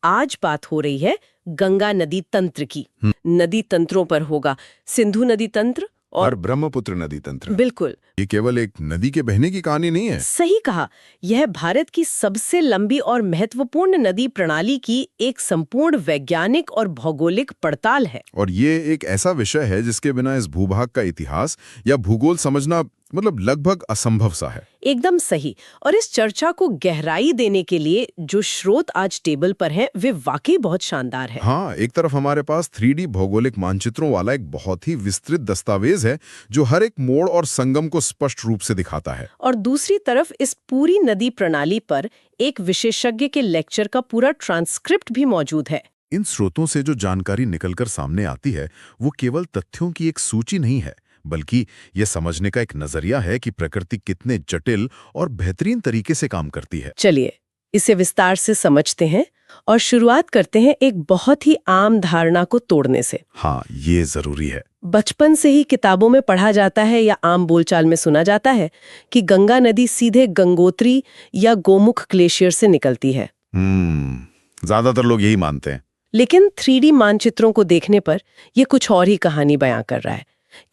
आज बात हो रही है गंगा नदी तंत्र की। नदी तंत्रों पर होगा सिंधु नदी तंत्र और ब्रह्मपुत्र नदी तंत्र। बिल्कुल। ये केवल एक नदी के बहने की कहानी नहीं है। सही कहा, यह भारत की सबसे लंबी और महत्वपूर्ण नदी प्रणाली की एक संपूर्ण वैज्ञानिक और भौगोलिक पड़ताल है। और ये एक ऐसा विषय है जिसके बिना इस भूभाग का इतिहास या भूगोल समझना लगभग असंभव सा है। एकदम सही। और इस चर्चा को गहराई देने के लिए जो स्रोत आज टेबल पर हैं, वे वाकई बहुत शानदार है। हाँ, एक तरफ हमारे पास 3D भौगोलिक मानचित्रों वाला एक बहुत ही विस्तृत दस्तावेज है जो हर एक मोड़ और संगम को स्पष्ट रूप से दिखाता है। और दूसरी तरफ इस पूरी नदी प्रणाली पर एक विशेषज्ञ के लेक्चर का पूरा ट्रांसक्रिप्ट भी मौजूद है। इन स्रोतों से जो जानकारी निकलकर सामने आती है वो केवल तथ्यों की एक सूची नहीं है, बल्कि यह समझने का एक नजरिया है कि प्रकृति कितने जटिल और बेहतरीन तरीके से काम करती है। चलिए इसे विस्तार से समझते हैं और शुरुआत करते हैं एक बहुत ही आम धारणा को तोड़ने से। हाँ, ये जरूरी है। बचपन से ही किताबों में पढ़ा जाता है या आम बोलचाल में सुना जाता है कि गंगा नदी सीधे गंगोत्री या गोमुख ग्लेशियर से निकलती है। ज्यादातर लोग यही मानते हैं। लेकिन 3D मानचित्रों को देखने पर यह कुछ और ही कहानी बयां कर रहा है।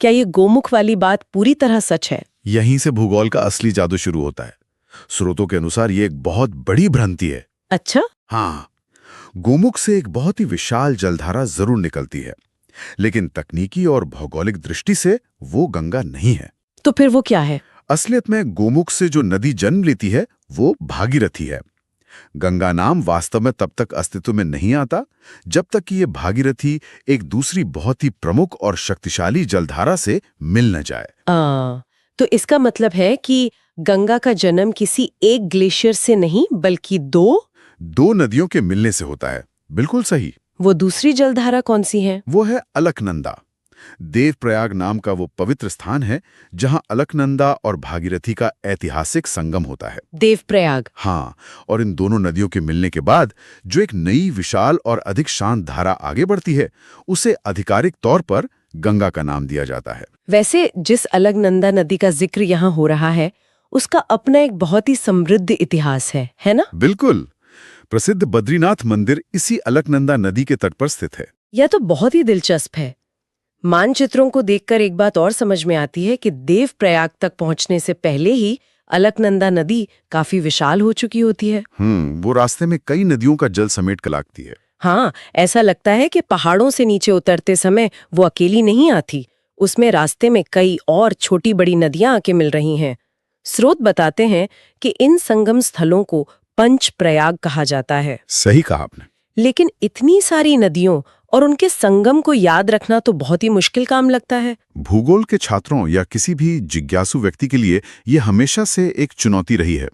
क्या ये गोमुख वाली बात पूरी तरह सच है? यहीं से भूगोल का असली जादू शुरू होता है। स्रोतों के अनुसार ये एक बहुत बड़ी भ्रांति है। अच्छा? हाँ, गोमुख से एक बहुत ही विशाल जलधारा जरूर निकलती है, लेकिन तकनीकी और भौगोलिक दृष्टि से वो गंगा नहीं है। तो फिर वो क्या है? असलियत में गोमुख से जो नदी जन्म लेती है वो भागीरथी है। गंगा नाम वास्तव में तब तक अस्तित्व में नहीं आता जब तक कि ये भागीरथी एक दूसरी बहुत ही प्रमुख और शक्तिशाली जलधारा से मिल न जाए। तो इसका मतलब है कि गंगा का जन्म किसी एक ग्लेशियर से नहीं बल्कि दो नदियों के मिलने से होता है। बिल्कुल सही। वो दूसरी जलधारा कौन सी है? वो है अलकनंदा। देवप्रयाग नाम का वो पवित्र स्थान है जहां अलकनंदा और भागीरथी का ऐतिहासिक संगम होता है। देवप्रयाग? हाँ, और इन दोनों नदियों के मिलने के बाद जो एक नई विशाल और अधिक शांत धारा आगे बढ़ती है उसे आधिकारिक तौर पर गंगा का नाम दिया जाता है। वैसे जिस अलकनंदा नदी का जिक्र यहाँ हो रहा है उसका अपना एक बहुत ही समृद्ध इतिहास है ना? बिल्कुल। प्रसिद्ध बद्रीनाथ मंदिर इसी अलकनंदा नदी के तट पर स्थित है। यह तो बहुत ही दिलचस्प है। मानचित्रों को देखकर एक बात और समझ में आती है कि देवप्रयाग तक पहुंचने से पहले ही अलकनंदा नदी काफी विशाल हो चुकी होती है। वो रास्ते में कई नदियों का जल समेट कर लाती है। हाँ, ऐसा लगता है कि पहाड़ों से नीचे उतरते समय वो अकेली नहीं आती, उसमें रास्ते में कई और छोटी बड़ी नदियां आके मिल रही हैं। स्रोत बताते हैं कि इन संगम स्थलों को पंच प्रयाग कहा जाता है। सही कहा आपने। लेकिन इतनी सारी नदियों और उनके संगम को याद रखना तो बहुत ही मुश्किल काम लगता है। भूगोल के छात्रों या किसी भी जिज्ञासु व्यक्ति के लिए यह हमेशा से एक चुनौती रही है।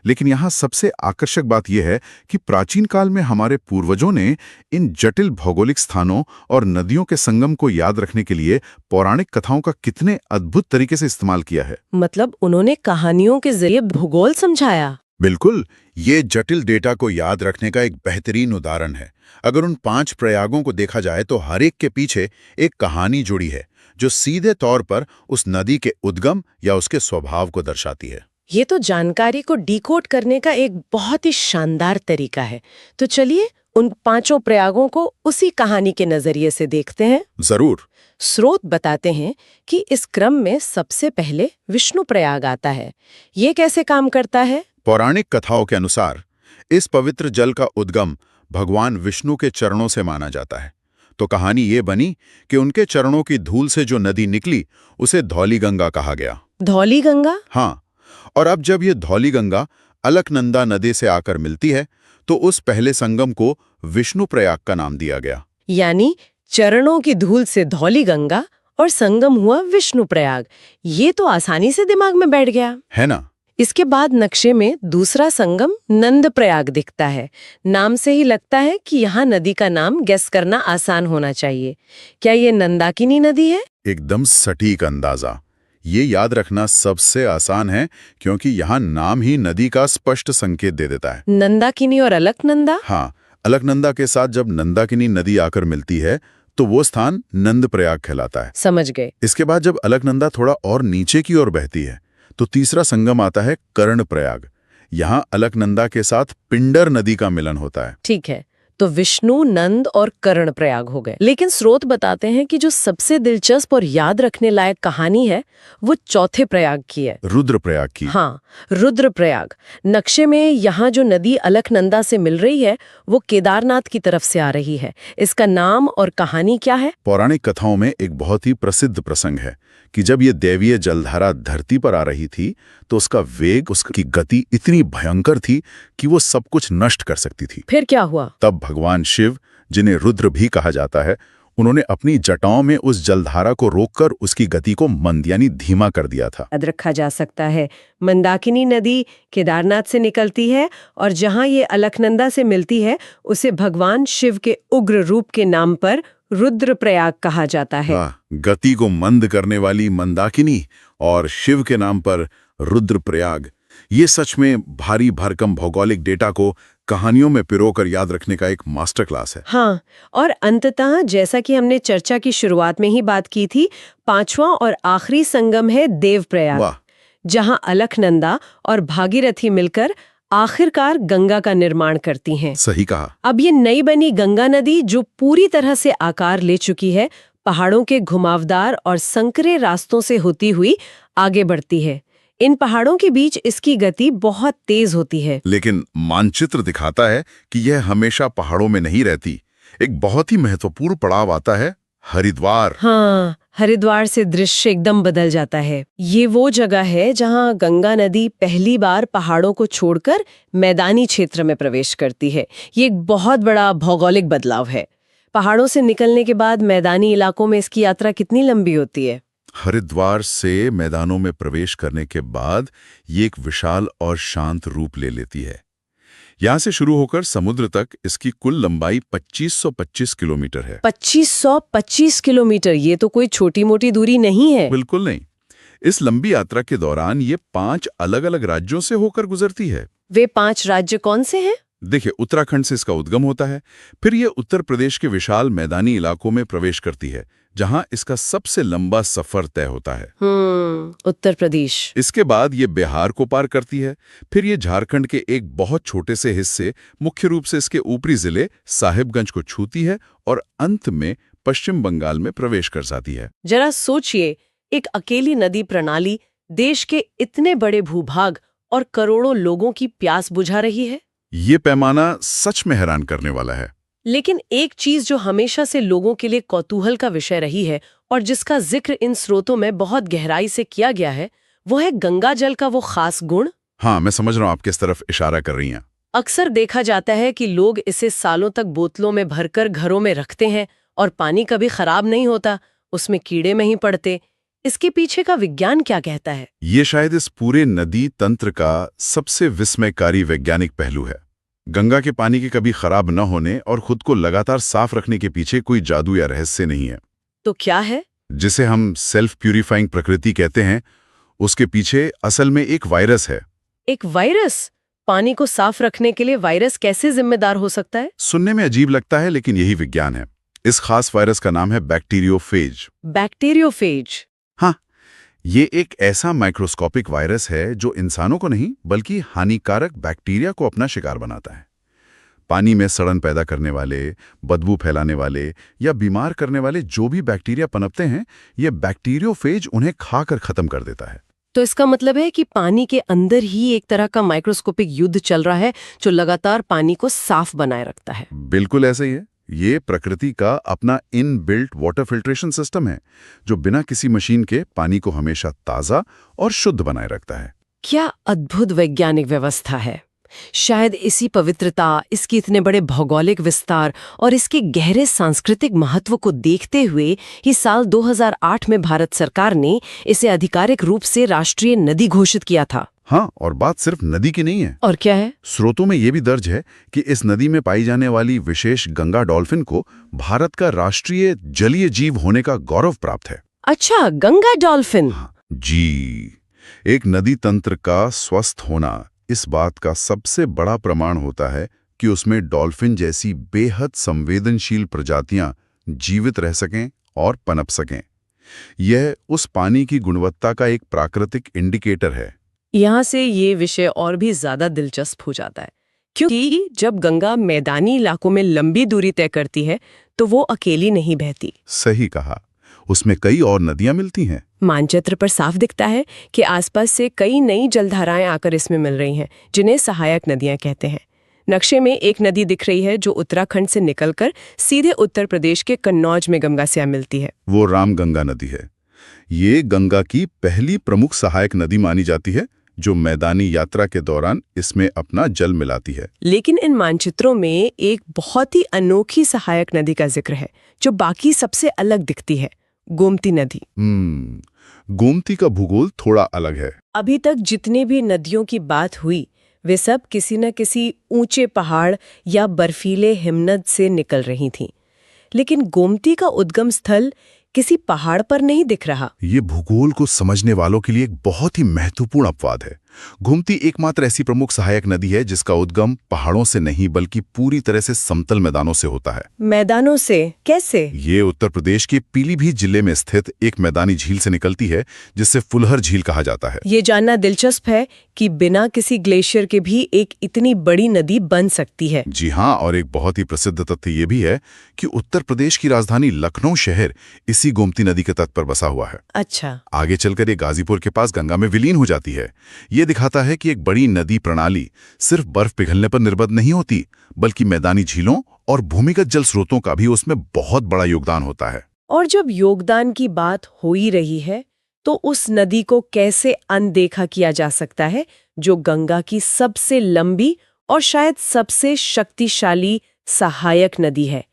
लेकिन यहाँ सबसे आकर्षक बात यह है कि प्राचीन काल में हमारे पूर्वजों ने इन जटिल भौगोलिक स्थानों और नदियों के संगम को याद रखने के लिए पौराणिक कथाओं का कितने अद्भुत तरीके से इस्तेमाल किया है। मतलब उन्होंने कहानियों के जरिए भूगोल समझाया। बिल्कुल, ये जटिल डेटा को याद रखने का एक बेहतरीन उदाहरण है। अगर उन 5 प्रयागों को देखा जाए तो हर एक के पीछे एक कहानी जुड़ी है जो सीधे तौर पर उस नदी के उद्गम या उसके स्वभाव को दर्शाती है। ये तो जानकारी को डिकोड करने का एक बहुत ही शानदार तरीका है। तो चलिए उन 5 प्रयागों को उसी कहानी के नजरिए से देखते हैं। जरूर। स्रोत बताते हैं कि इस क्रम में सबसे पहले विष्णु प्रयाग आता है। ये कैसे काम करता है? पौराणिक कथाओं के अनुसार इस पवित्र जल का उद्गम भगवान विष्णु के चरणों से माना जाता है। तो कहानी ये बनी कि उनके चरणों की धूल से जो नदी निकली उसे धौली गंगा कहा गया। धौली गंगा? हाँ, और अब जब ये धौली गंगा अलकनंदा नदी से आकर मिलती है तो उस पहले संगम को विष्णु प्रयाग का नाम दिया गया। यानी चरणों की धूल से धौली गंगा और संगम हुआ विष्णु प्रयाग। ये तो आसानी से दिमाग में बैठ गया, है ना? इसके बाद नक्शे में दूसरा संगम नंद प्रयाग दिखता है। नाम से ही लगता है कि यहाँ नदी का नाम गेस करना आसान होना चाहिए। क्या ये नंदाकिनी नदी है? एकदम सटीक अंदाजा। ये याद रखना सबसे आसान है क्योंकि यहाँ नाम ही नदी का स्पष्ट संकेत दे देता है। नंदाकिनी और अलकनंदा? हाँ, अलकनंदा के साथ जब नंदाकिनी नदी आकर मिलती है तो वो स्थान नंद प्रयाग कहलाता है। समझ गए। इसके बाद जब अलकनंदा थोड़ा और नीचे की ओर बहती है तो तीसरा संगम आता है कर्ण प्रयाग। यहाँ अलकनंदा के साथ पिंडर नदी का मिलन होता है। ठीक है, तो विष्णु, नंद और कर्ण प्रयाग हो गए। लेकिन स्रोत बताते हैं कि जो सबसे दिलचस्प और याद रखने लायक कहानी है वो चौथे प्रयाग की है। रुद्रप्रयाग की। हाँ, रुद्रप्रयाग। नक्शे में यहाँ जो नदी अलकनंदा से मिल रही है वो केदारनाथ की तरफ से आ रही है। इसका नाम और कहानी क्या है? पौराणिक कथाओं में एक बहुत ही प्रसिद्ध प्रसंग है कि जब ये दैवीय जलधारा धरती पर आ रही थी तो उसका वेग, उसकी गति इतनी भयंकर थी कि वो सब कुछ नष्ट कर सकती थी। फिर क्या हुआ? तब भगवान शिव, जिन्हें रुद्र भी कहा जाता है, उन्होंने अपनी जटाओं में उस जलधारा को रोककर उसकी गति को मंद यानी धीमा कर दिया था। याद रखा जा सकता है, मंदाकिनी नदी केदारनाथ से निकलती है और जहाँ ये अलकनंदा से मिलती है उसे भगवान शिव के उग्र रूप के नाम पर रुद्रप्रयाग कहा जाता है। गति को मंद करने वाली मंदाकिनी और शिव के नाम पर रुद्रप्रयाग, ये सच में भारी भरकम भौगोलिक डेटा को कहानियों में पिरोकर याद रखने का एक मास्टर क्लास है। हाँ, और अंततः जैसा कि हमने चर्चा की शुरुआत में ही बात की थी, पांचवा और आखिरी संगम है देवप्रयाग, जहाँ अलकनंदा और भागीरथी मिलकर आखिरकार गंगा का निर्माण करती हैं। सही कहा। अब ये नई बनी गंगा नदी जो पूरी तरह से आकार ले चुकी है, पहाड़ों के घुमावदार और संकरे रास्तों से होती हुई आगे बढ़ती है। इन पहाड़ों के बीच इसकी गति बहुत तेज होती है। लेकिन मानचित्र दिखाता है कि यह हमेशा पहाड़ों में नहीं रहती। एक बहुत ही महत्वपूर्ण पड़ाव आता है, हरिद्वार। हाँ, हरिद्वार से दृश्य एकदम बदल जाता है। ये वो जगह है जहाँ गंगा नदी पहली बार पहाड़ों को छोड़कर मैदानी क्षेत्र में प्रवेश करती है। ये एक बहुत बड़ा भौगोलिक बदलाव है। पहाड़ों से निकलने के बाद मैदानी इलाकों में इसकी यात्रा कितनी लंबी होती है? हरिद्वार से मैदानों में प्रवेश करने के बाद ये एक विशाल और शांत रूप ले लेती है। यहाँ से शुरू होकर समुद्र तक इसकी कुल लंबाई 2525 किलोमीटर है। 2525 किलोमीटर, ये तो कोई छोटी मोटी दूरी नहीं है। बिल्कुल नहीं। इस लंबी यात्रा के दौरान ये 5 अलग-अलग राज्यों से होकर गुजरती है। वे 5 राज्य कौन से हैं? देखिए, उत्तराखंड से इसका उद्गम होता है, फिर ये उत्तर प्रदेश के विशाल मैदानी इलाकों में प्रवेश करती है, जहां इसका सबसे लंबा सफर तय होता है। उत्तर प्रदेश। इसके बाद ये बिहार को पार करती है, फिर ये झारखंड के एक बहुत छोटे से हिस्से, मुख्य रूप से इसके ऊपरी जिले साहिबगंज को छूती है और अंत में पश्चिम बंगाल में प्रवेश कर जाती है। जरा सोचिए, एक अकेली नदी प्रणाली देश के इतने बड़े भूभाग और करोड़ों लोगों की प्यास बुझा रही है। ये पैमाना सच में हैरान करने वाला है। लेकिन एक चीज जो हमेशा से लोगों के लिए कौतूहल का विषय रही है और जिसका जिक्र इन स्रोतों में बहुत गहराई से किया गया है, वो है गंगा जल का वो खास गुण। हाँ, मैं समझ रहा हूँ आप किस तरफ इशारा कर रही हैं। अक्सर देखा जाता है कि लोग इसे सालों तक बोतलों में भरकर घरों में रखते हैं और पानी कभी खराब नहीं होता, उसमें कीड़े नहीं पड़ते। इसके पीछे का विज्ञान क्या कहता है? ये शायद इस पूरे नदी तंत्र का सबसे विस्मयकारी वैज्ञानिक पहलू है। गंगा के पानी के कभी खराब न होने और खुद को लगातार साफ रखने के पीछे कोई जादू या रहस्य नहीं है। तो क्या है? जिसे हम सेल्फ प्यूरिफाइंग प्रकृति कहते हैं, उसके पीछे असल में एक वायरस है। एक वायरस? पानी को साफ रखने के लिए वायरस कैसे जिम्मेदार हो सकता है? सुनने में अजीब लगता है, लेकिन यही विज्ञान है। इस खास वायरस का नाम है बैक्टीरियोफेज। बैक्टीरियोफेज? हाँ, ये एक ऐसा माइक्रोस्कोपिक वायरस है जो इंसानों को नहीं बल्कि हानिकारक बैक्टीरिया को अपना शिकार बनाता है। पानी में सड़न पैदा करने वाले, बदबू फैलाने वाले या बीमार करने वाले जो भी बैक्टीरिया पनपते हैं, ये बैक्टीरियोफेज उन्हें खाकर खत्म कर देता है। तो इसका मतलब है कि पानी के अंदर ही एक तरह का माइक्रोस्कोपिक युद्ध चल रहा है जो लगातार पानी को साफ बनाए रखता है। बिल्कुल ऐसे ही है। ये प्रकृति का अपना इनबिल्ट वाटर फिल्ट्रेशन सिस्टम है जो बिना किसी मशीन के पानी को हमेशा ताज़ा और शुद्ध बनाए रखता है। क्या अद्भुत वैज्ञानिक व्यवस्था है। शायद इसी पवित्रता, इसके इतने बड़े भौगोलिक विस्तार और इसके गहरे सांस्कृतिक महत्व को देखते हुए ही साल 2008 में भारत सरकार ने इसे आधिकारिक रूप से राष्ट्रीय नदी घोषित किया था। हाँ, और बात सिर्फ नदी की नहीं है। और क्या है? स्रोतों में यह भी दर्ज है कि इस नदी में पाई जाने वाली विशेष गंगा डॉल्फिन को भारत का राष्ट्रीय जलीय जीव होने का गौरव प्राप्त है। अच्छा, गंगा डॉल्फिन? जी, एक नदी तंत्र का स्वस्थ होना इस बात का सबसे बड़ा प्रमाण होता है कि उसमें डॉल्फिन जैसी बेहद संवेदनशील प्रजातियां जीवित रह सकें और पनप सकें। यह उस पानी की गुणवत्ता का एक प्राकृतिक इंडिकेटर है। यहाँ से ये विषय और भी ज्यादा दिलचस्प हो जाता है क्योंकि जब गंगा मैदानी इलाकों में लंबी दूरी तय करती है तो वो अकेली नहीं बहती। सही कहा, उसमें कई और नदियां मिलती हैं। मानचित्र पर साफ दिखता है कि आसपास से कई नई जलधाराएं आकर इसमें मिल रही हैं, जिन्हें सहायक नदियां कहते हैं। नक्शे में एक नदी दिख रही है जो उत्तराखंड से निकलकर सीधे उत्तर प्रदेश के कन्नौज में गंगा से मिलती है। वो रामगंगा नदी है। ये गंगा की पहली प्रमुख सहायक नदी मानी जाती है जो मैदानी यात्रा के दौरान इसमें अपना जल मिलाती है। लेकिन इन मानचित्रों में एक बहुत ही अनोखी सहायक नदी का जिक्र है जो बाकी सबसे अलग दिखती है, गोमती नदी। गोमती का भूगोल थोड़ा अलग है। अभी तक जितने भी नदियों की बात हुई वे सब किसी न किसी ऊंचे पहाड़ या बर्फीले हिमनद से निकल रही थीं। लेकिन गोमती का उद्गम स्थल किसी पहाड़ पर नहीं दिख रहा। ये भूगोल को समझने वालों के लिए एक बहुत ही महत्वपूर्ण अपवाद है। गोमती एकमात्र ऐसी प्रमुख सहायक नदी है जिसका उद्गम पहाड़ों से नहीं बल्कि पूरी तरह से समतल मैदानों से होता है। मैदानों से कैसे? ये उत्तर प्रदेश के पीलीभीत जिले में स्थित एक मैदानी झील से निकलती है जिससे फुलहर झील कहा जाता है। ये जानना दिलचस्प है कि बिना किसी ग्लेशियर के भी एक इतनी बड़ी नदी बन सकती है। जी हाँ, और एक बहुत ही प्रसिद्ध तथ्य ये भी है कि उत्तर प्रदेश की राजधानी लखनऊ शहर इसी गोमती नदी के तट पर बसा हुआ है। अच्छा। आगे चलकर ये गाजीपुर के पास गंगा में विलीन हो जाती है। ये दिखाता है कि एक बड़ी नदी प्रणाली सिर्फ बर्फ पिघलने पर निर्भर नहीं होती, बल्कि मैदानी झीलों और भूमिगत जल स्रोतों का भी उसमें बहुत बड़ा योगदान होता है। और जब योगदान की बात हो ही रही है तो उस नदी को कैसे अनदेखा किया जा सकता है जो गंगा की सबसे लंबी और शायद सबसे शक्तिशाली सहायक नदी है।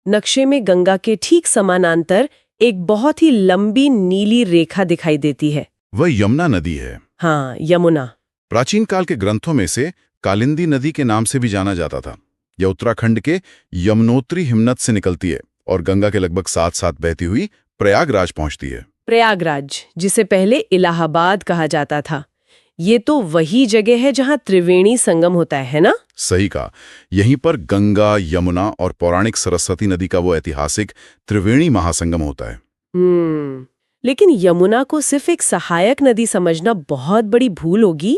नक्शे में गंगा के ठीक समानांतर एक बहुत ही लंबी नीली रेखा दिखाई देती है। वह यमुना नदी है। हाँ, यमुना। प्राचीन काल के ग्रंथों में से कालिंदी नदी के नाम से भी जाना जाता था। यह उत्तराखंड के यमुनोत्री हिमनद से निकलती है और गंगा के लगभग साथ साथ बहती हुई प्रयागराज पहुंचती है। प्रयागराज, जिसे पहले इलाहाबाद कहा जाता था, ये तो वही जगह है जहां त्रिवेणी संगम होता है ना? सही कहा। यहीं पर गंगा, यमुना और पौराणिक सरस्वती नदी का वो ऐतिहासिक त्रिवेणी महासंगम होता है। लेकिन यमुना को सिर्फ एक सहायक नदी समझना बहुत बड़ी भूल होगी।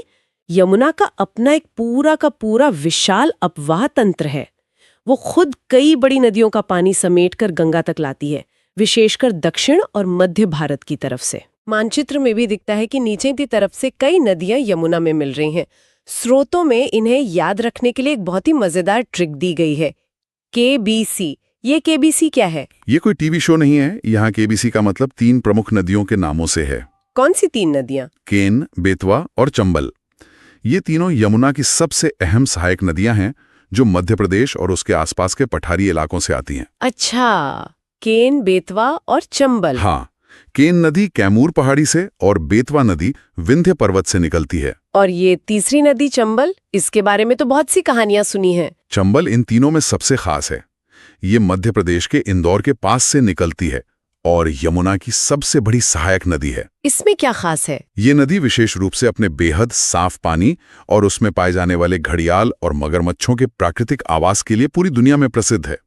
यमुना का अपना एक पूरा का पूरा विशाल अपवाह तंत्र है। वो खुद कई बड़ी नदियों का पानी समेटकर गंगा तक लाती है, विशेषकर दक्षिण और मध्य भारत की तरफ से। मानचित्र में भी दिखता है कि नीचे की तरफ से कई नदियां यमुना में मिल रही हैं। स्रोतों में इन्हें याद रखने के लिए एक बहुत ही मजेदार ट्रिक दी गई है, KBC। ये KBC क्या है? ये कोई टीवी शो नहीं है। यहाँ KBC का मतलब 3 प्रमुख नदियों के नामों से है। कौन सी 3 नदियां? केन, बेतवा और चंबल। ये तीनों यमुना की सबसे अहम सहायक नदियां हैं जो मध्य प्रदेश और उसके आसपास के पठारी इलाकों से आती हैं। अच्छा, केन, बेतवा और चंबल। हाँ, केन नदी कैमूर पहाड़ी से और बेतवा नदी विंध्य पर्वत से निकलती है। और ये तीसरी नदी चंबल, इसके बारे में तो बहुत सी कहानियां सुनी हैं। चंबल इन तीनों में सबसे खास है। ये मध्य प्रदेश के इंदौर के पास से निकलती है और यमुना की सबसे बड़ी सहायक नदी है। इसमें क्या खास है? ये नदी विशेष रूप से अपने बेहद साफ पानी और उसमें पाए जाने वाले घड़ियाल और मगरमच्छों के प्राकृतिक आवास के लिए पूरी दुनिया में प्रसिद्ध है।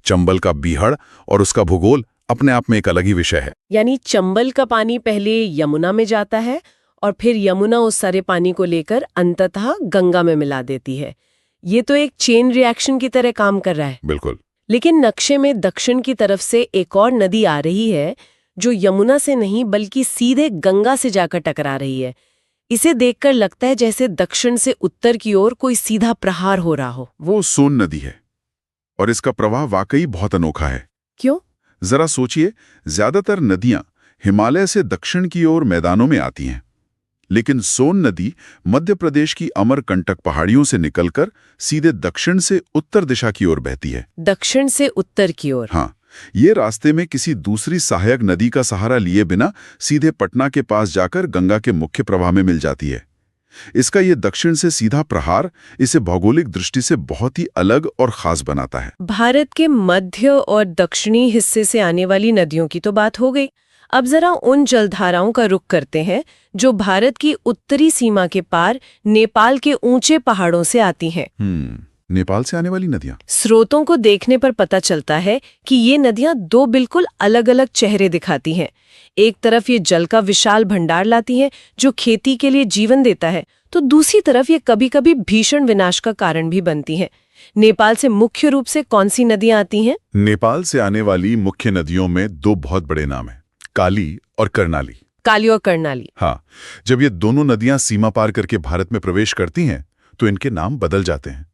चंबल का बीहड़ और उसका भूगोल अपने आप में एक अलग ही विषय है। यानी चंबल का पानी पहले यमुना में जाता है और फिर यमुना उस सारे पानी को लेकर अंततः गंगा में मिला देती है। ये तो एक चेन रिएक्शन की तरह काम कर रहा है। बिल्कुल। लेकिन नक्शे में दक्षिण की तरफ से एक और नदी आ रही है जो यमुना से नहीं बल्कि सीधे गंगा से जाकर टकरा रही है। इसे देखकर लगता है जैसे दक्षिण से उत्तर की ओर कोई सीधा प्रहार हो रहा हो। वो सोन नदी है और इसका प्रवाह वाकई बहुत अनोखा है। क्यों? जरा सोचिए, ज्यादातर नदियां हिमालय से दक्षिण की ओर मैदानों में आती हैं, लेकिन सोन नदी मध्य प्रदेश की अमरकंटक पहाड़ियों से निकलकर सीधे दक्षिण से उत्तर दिशा की ओर बहती है। दक्षिण से उत्तर की ओर? हाँ, ये रास्ते में किसी दूसरी सहायक नदी का सहारा लिए बिना सीधे पटना के पास जाकर गंगा के मुख्य प्रवाह में मिल जाती है। इसका ये दक्षिण से सीधा प्रहार इसे भौगोलिक दृष्टि से बहुत ही अलग और खास बनाता है। भारत के मध्य और दक्षिणी हिस्से से आने वाली नदियों की तो बात हो गई। अब जरा उन जलधाराओं का रुख करते हैं जो भारत की उत्तरी सीमा के पार नेपाल के ऊंचे पहाड़ों से आती हैं। नेपाल से आने वाली नदियां। स्रोतों को देखने पर पता चलता है कि ये नदियां दो बिल्कुल अलग-अलग चेहरे दिखाती हैं। एक तरफ ये जल का विशाल भंडार लाती हैं जो खेती के लिए जीवन देता है, तो दूसरी तरफ ये कभी-कभी भीषण विनाश का कारण भी बनती हैं। नेपाल से मुख्य रूप से कौन सी नदियां आती हैं? नेपाल से आने वाली मुख्य नदियों में दो बहुत बड़े नाम हैं, काली और कर्णाली। काली और कर्णाली। हाँ, जब ये दोनों नदियां सीमा पार करके भारत में प्रवेश करती हैं तो इनके नाम बदल जाते हैं।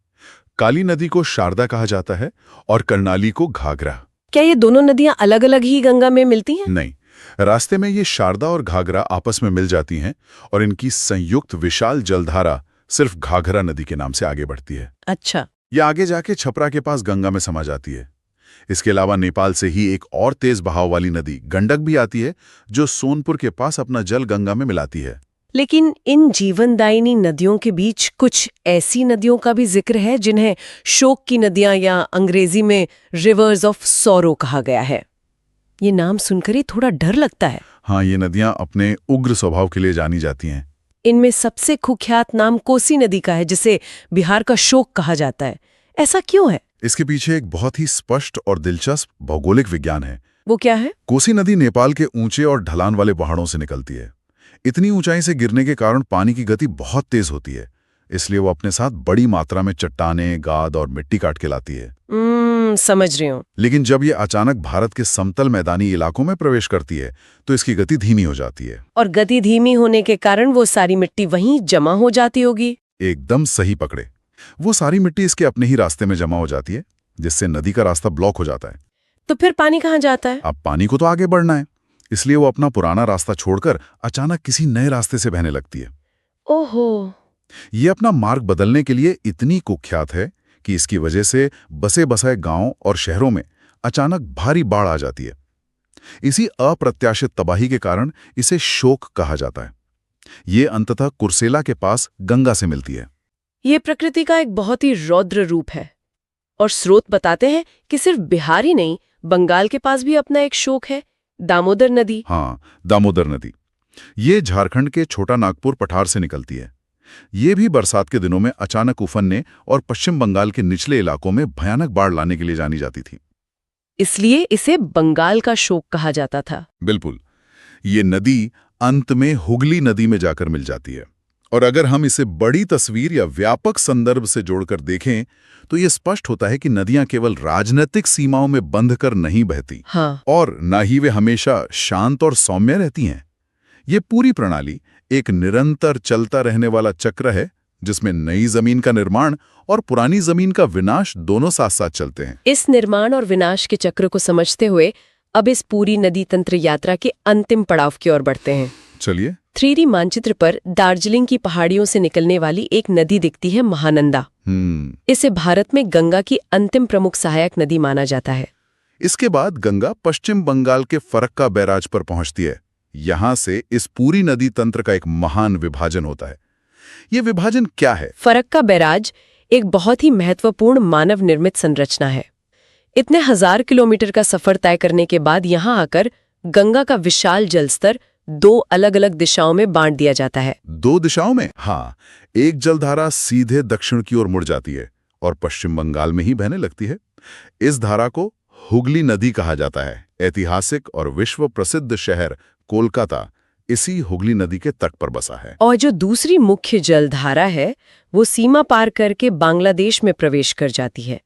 काली नदी को शारदा कहा जाता है और कर्णाली को घाघरा। क्या ये दोनों नदियां अलग-अलग ही गंगा में मिलती हैं? नहीं, रास्ते में ये शारदा और घाघरा आपस में मिल जाती हैं और इनकी संयुक्त विशाल जलधारा सिर्फ घाघरा नदी के नाम से आगे बढ़ती है। अच्छा। ये आगे जाके छपरा के पास गंगा में समा जाती है। इसके अलावा नेपाल से ही एक और तेज बहाव वाली नदी गंडक भी आती है जो सोनपुर के पास अपना जल गंगा में मिलाती है। लेकिन इन जीवनदायिनी नदियों के बीच कुछ ऐसी नदियों का भी जिक्र है जिन्हें शोक की नदियां या अंग्रेजी में रिवर्स ऑफ सॉरो कहा गया है। ये नाम सुनकर ही थोड़ा डर लगता है। हाँ, ये नदियां अपने उग्र स्वभाव के लिए जानी जाती हैं। इनमें सबसे कुख्यात नाम कोसी नदी का है, जिसे बिहार का शोक कहा जाता है। ऐसा क्यों है? इसके पीछे एक बहुत ही स्पष्ट और दिलचस्प भौगोलिक विज्ञान है। वो क्या है? कोसी नदी नेपाल के ऊंचे और ढलान वाले पहाड़ों से निकलती है। इतनी ऊंचाई से गिरने के कारण पानी की गति बहुत तेज होती है, इसलिए वो अपने साथ बड़ी मात्रा में चट्टानें, गाद और मिट्टी काट के लाती है। समझ रही हूँ। लेकिन जब ये अचानक भारत के समतल मैदानी इलाकों में प्रवेश करती है तो इसकी गति धीमी हो जाती है। और गति धीमी होने के कारण वो सारी मिट्टी वहीं जमा हो जाती होगी। एकदम सही पकड़े। वो सारी मिट्टी इसके अपने ही रास्ते में जमा हो जाती है, जिससे नदी का रास्ता ब्लॉक हो जाता है। तो फिर पानी कहाँ जाता है? अब पानी को तो आगे बढ़ना है, इसलिए वो अपना पुराना रास्ता छोड़कर अचानक किसी नए रास्ते से बहने लगती है। ओहो। ये अपना मार्ग बदलने के लिए इतनी कुख्यात है कि इसकी वजह से बसे बसाए गांव और शहरों में अचानक भारी बाढ़ आ जाती है। इसी अप्रत्याशित तबाही के कारण इसे शोक कहा जाता है। ये अंततः कुर्सेला के पास गंगा से मिलती है। ये प्रकृति का एक बहुत ही रौद्र रूप है। और स्रोत बताते हैं कि सिर्फ बिहार ही नहीं, बंगाल के पास भी अपना एक शोक है, दामोदर नदी। हाँ, दामोदर नदी। ये झारखंड के छोटा नागपुर पठार से निकलती है। ये भी बरसात के दिनों में अचानक उफनने और पश्चिम बंगाल के निचले इलाकों में भयानक बाढ़ लाने के लिए जानी जाती थी। इसलिए इसे बंगाल का शोक कहा जाता था। बिल्कुल। ये नदी अंत में हुगली नदी में जाकर मिल जाती है। और अगर हम इसे बड़ी तस्वीर या व्यापक संदर्भ से जोड़कर देखें तो ये स्पष्ट होता है कि नदियां केवल राजनीतिक सीमाओं में बंध कर नहीं बहती। हाँ। और न ही वे हमेशा शांत और सौम्य रहती हैं। ये पूरी प्रणाली एक निरंतर चलता रहने वाला चक्र है, जिसमें नई जमीन का निर्माण और पुरानी जमीन का विनाश दोनों साथ साथ चलते हैं। इस निर्माण और विनाश के चक्र को समझते हुए अब इस पूरी नदी तंत्र यात्रा के अंतिम पड़ाव की ओर बढ़ते हैं। चलिए। 3D मानचित्र पर दार्जिलिंग की पहाड़ियों से निकलने वाली एक नदी दिखती है, महानंदा। इसे भारत में गंगा की अंतिम प्रमुख सहायक नदी माना जाता है। इसके बाद गंगा पश्चिम बंगाल के फरक्का बैराज पर पहुंचती है। यहां से इस पूरी नदी तंत्र का एक महान विभाजन होता है। ये विभाजन क्या है? फरक्का बैराज एक बहुत ही महत्वपूर्ण मानव निर्मित संरचना है। इतने 1000 किलोमीटर का सफर तय करने के बाद यहां आकर गंगा का विशाल जलस्तर 2 अलग-अलग दिशाओं में बांट दिया जाता है। 2 दिशाओं में? हाँ, एक जलधारा सीधे दक्षिण की ओर मुड़ जाती है और पश्चिम बंगाल में ही बहने लगती है। इस धारा को हुगली नदी कहा जाता है। ऐतिहासिक और विश्व प्रसिद्ध शहर कोलकाता इसी हुगली नदी के तट पर बसा है। और जो दूसरी मुख्य जलधारा है वो सीमा पार करके बांग्लादेश में प्रवेश कर जाती है,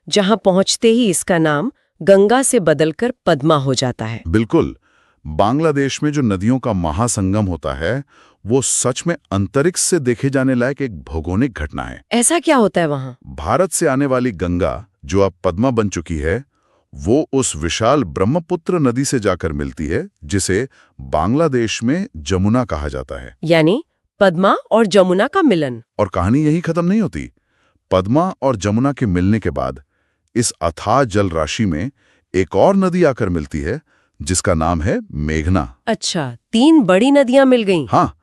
जहां पहुंचते ही इसका नाम गंगा से बदलकर पद्मा हो जाता है। बिल्कुल। बांग्लादेश में जो नदियों का महासंगम होता है वो सच में अंतरिक्ष से देखे जाने लायक एक भौगोलिक घटना है। ऐसा क्या होता है वहां? भारत से आने वाली गंगा, जो अब पद्मा बन चुकी है, वो उस विशाल ब्रह्मपुत्र नदी से जाकर मिलती है, जिसे बांग्लादेश में जमुना कहा जाता है। यानी पद्मा और जमुना का मिलन। और कहानी यही खत्म नहीं होती। पद्मा और जमुना के मिलने के बाद इस अथाह जल राशि में एक और नदी आकर मिलती है, जिसका नाम है मेघना। अच्छा, 3 बड़ी नदियां मिल गईं। हाँ,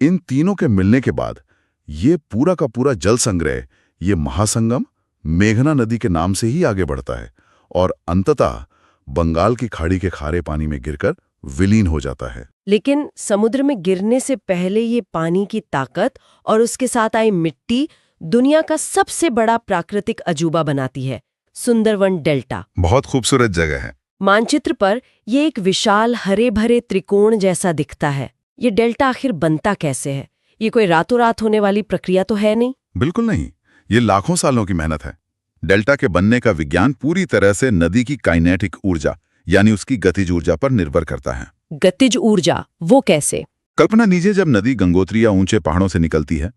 इन तीनों के मिलने के बाद ये पूरा का पूरा जल संग्रह, ये महासंगम मेघना नदी के नाम से ही आगे बढ़ता है और अंततः बंगाल की खाड़ी के खारे पानी में गिरकर विलीन हो जाता है। लेकिन समुद्र में गिरने से पहले ये पानी की ताकत और उसके साथ आई मिट्टी दुनिया का सबसे बड़ा प्राकृतिक अजूबा बनाती है, सुंदरवन डेल्टा। बहुत खूबसूरत जगह है। मानचित्र पर ये एक विशाल हरे भरे त्रिकोण जैसा दिखता है। ये डेल्टा आखिर बनता कैसे है? ये कोई रातों रात होने वाली प्रक्रिया तो है नहीं? बिल्कुल नहीं, ये लाखों सालों की मेहनत है। डेल्टा के बनने का विज्ञान पूरी तरह से नदी की काइनेटिक ऊर्जा यानी उसकी गतिज ऊर्जा पर निर्भर करता है। गतिज ऊर्जा, वो कैसे? कल्पना कीजिए, जब नदी गंगोत्री या ऊंचे पहाड़ों से निकलती है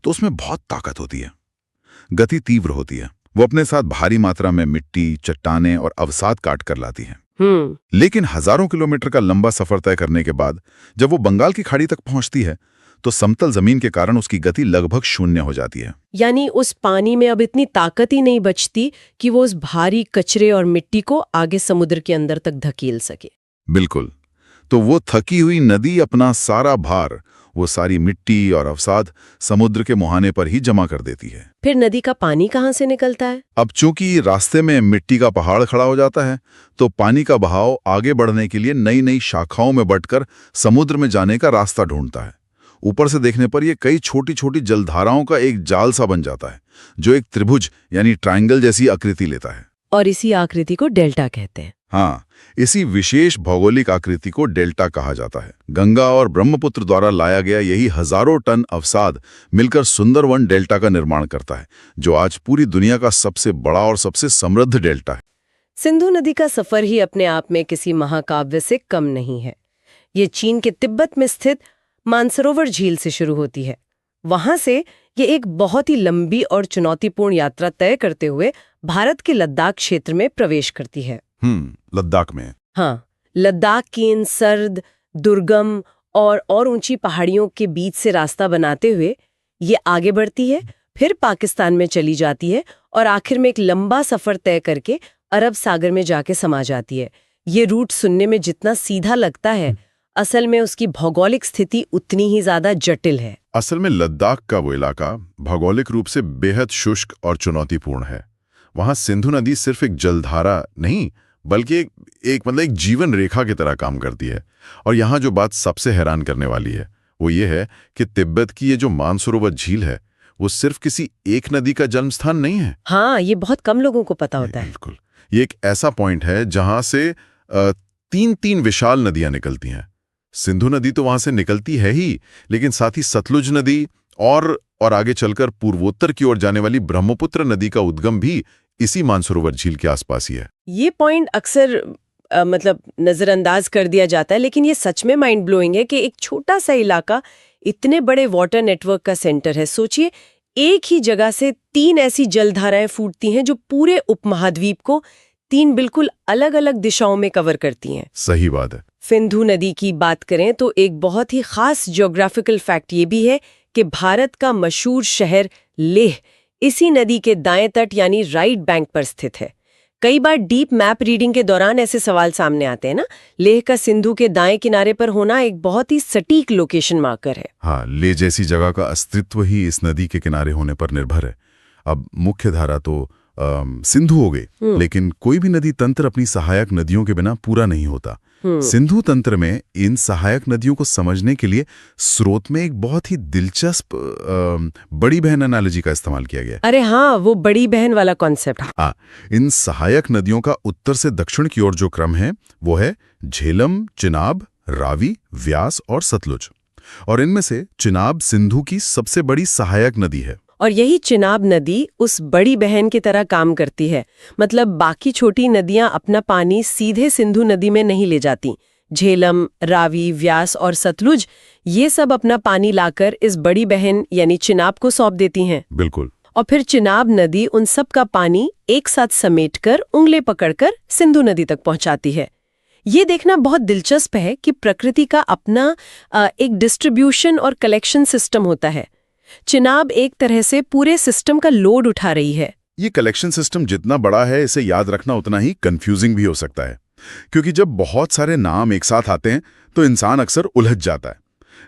तो उसमें बहुत ताकत होती है, गति तीव्र होती है। वो अपने साथ भारी मात्रा में मिट्टी, चट्टानें और अवसाद काट कर लाती है। लेकिन हजारों किलोमीटर का लंबा सफर तय करने के बाद जब वो बंगाल की खाड़ी तक पहुंचती है तो समतल जमीन के कारण उसकी गति लगभग शून्य हो जाती है। यानी उस पानी में अब इतनी ताकत ही नहीं बचती कि वो उस भारी कचरे और मिट्टी को आगे समुद्र के अंदर तक धकेल सके। बिल्कुल। तो वो थकी हुई नदी अपना सारा भार, वो सारी मिट्टी और अवसाद समुद्र के मुहाने पर ही जमा कर देती है। फिर नदी का पानी कहाँ से निकलता है? अब चूंकि रास्ते में मिट्टी का पहाड़ खड़ा हो जाता है तो पानी का बहाव आगे बढ़ने के लिए नई नई शाखाओं में बंटकर समुद्र में जाने का रास्ता ढूंढता है। ऊपर से देखने पर ये कई छोटी छोटी जलधाराओं का एक जाल सा बन जाता है जो एक त्रिभुज यानी ट्रायंगल जैसी आकृति लेता है। और इसी आकृति को डेल्टा कहते हैं। हाँ, इसी विशेष भौगोलिक आकृति को डेल्टा कहा जाता है। गंगा और ब्रह्मपुत्र द्वारा लाया गया यही हजारों टन अवसाद मिलकर सुंदरवन डेल्टा का निर्माण करता है, जो आज पूरी दुनिया का सबसे बड़ा और सबसे समृद्ध डेल्टा है। सिंधु नदी का सफर ही अपने आप में किसी महाकाव्य से कम नहीं है। ये चीन के तिब्बत में स्थित मानसरोवर झील से शुरू होती है। वहां से ये एक बहुत ही लंबी और चुनौतीपूर्ण यात्रा तय करते हुए भारत के लद्दाख क्षेत्र में प्रवेश करती है। लद्दाख में? हाँ, लद्दाख की इन सर्द, दुर्गम और ऊंची पहाड़ियों के बीच से रास्ता बनाते हुए ये आगे बढ़ती है, फिर पाकिस्तान में चली जाती है और आखिर में एक लंबा सफर तय करके अरब सागर में जाके समा जाती है। ये रूट सुनने में जितना सीधा लगता है, असल में उसकी भौगोलिक स्थिति उतनी ही ज्यादा जटिल है। असल में लद्दाख का वो इलाका भौगोलिक रूप से बेहद शुष्क और चुनौतीपूर्ण है। वहां सिंधु नदी सिर्फ एक जलधारा नहीं बल्कि एक जीवन रेखा की तरह काम करती है। और यहाँ जो बात सबसे हैरान करने वाली है वो ये है कि तिब्बत की ये जो मानसरोवर झील है वो सिर्फ किसी एक नदी का जन्म स्थान नहीं है। हाँ, ये बहुत कम लोगों को पता होता है। बिल्कुल, ये एक ऐसा पॉइंट है जहां से तीन विशाल नदियां निकलती हैं। सिंधु नदी तो वहां से निकलती है ही, लेकिन साथ ही सतलुज नदी और आगे चलकर पूर्वोत्तर की ओर जाने वाली ब्रह्मपुत्र नदी का उद्गम भी इसी मानसरोवर झील के आसपास ही है। ये पॉइंट अक्सर नजरअंदाज कर दिया जाता है, लेकिन ये सच में माइंड ब्लोइंग है कि एक छोटा सा इलाका इतने बड़े वाटर नेटवर्क का सेंटर है। सोचिए, एक ही जगह से 3 ऐसी जलधाराएं फूटती हैं जो पूरे उपमहाद्वीप को 3 बिल्कुल अलग अलग दिशाओं में कवर करती हैं। सही बात है। सिंधु नदी की बात करें तो एक बहुत ही खास ज्योग्राफिकल फैक्ट ये भी है कि भारत का मशहूर शहर लेह इसी नदी के दाएं तट यानी राइट बैंक पर स्थित है। कई बार डीप मैप रीडिंग के दौरान ऐसे सवाल सामने आते हैं ना, लेह का सिंधु के दाएं किनारे पर होना एक बहुत ही सटीक लोकेशन मार्कर है। हाँ, लेह जैसी जगह का अस्तित्व ही इस नदी के किनारे होने पर निर्भर है। अब मुख्य धारा तो सिंधु हो गई, लेकिन कोई भी नदी तंत्र अपनी सहायक नदियों के बिना पूरा नहीं होता। सिंधु तंत्र में इन सहायक नदियों को समझने के लिए स्रोत में एक बहुत ही दिलचस्प बड़ी बहन एनालॉजी का इस्तेमाल किया गया। अरे हाँ, वो बड़ी बहन वाला कॉन्सेप्ट। हाँ, इन सहायक नदियों का उत्तर से दक्षिण की ओर जो क्रम है वो है झेलम, चिनाब, रावी, व्यास और सतलुज। और इनमें से चिनाब सिंधु की सबसे बड़ी सहायक नदी है। और यही चिनाब नदी उस बड़ी बहन की तरह काम करती है। मतलब बाकी छोटी नदियां अपना पानी सीधे सिंधु नदी में नहीं ले जाती। झेलम, रावी, व्यास और सतलुज ये सब अपना पानी लाकर इस बड़ी बहन यानी चिनाब को सौंप देती हैं। बिल्कुल। और फिर चिनाब नदी उन सब का पानी एक साथ समेटकर उंगली पकड़कर सिंधु नदी तक पहुंचाती है। ये देखना बहुत दिलचस्प है कि प्रकृति का अपना एक डिस्ट्रीब्यूशन और कलेक्शन सिस्टम होता है। चिनाब एक तरह से पूरे सिस्टम का लोड उठा रही है। ये कलेक्शन सिस्टम जितना बड़ा है, इसे याद रखना उतना ही कंफ्यूजिंग भी हो सकता है, क्योंकि जब बहुत सारे नाम एक साथ आते हैं तो इंसान अक्सर उलझ जाता है।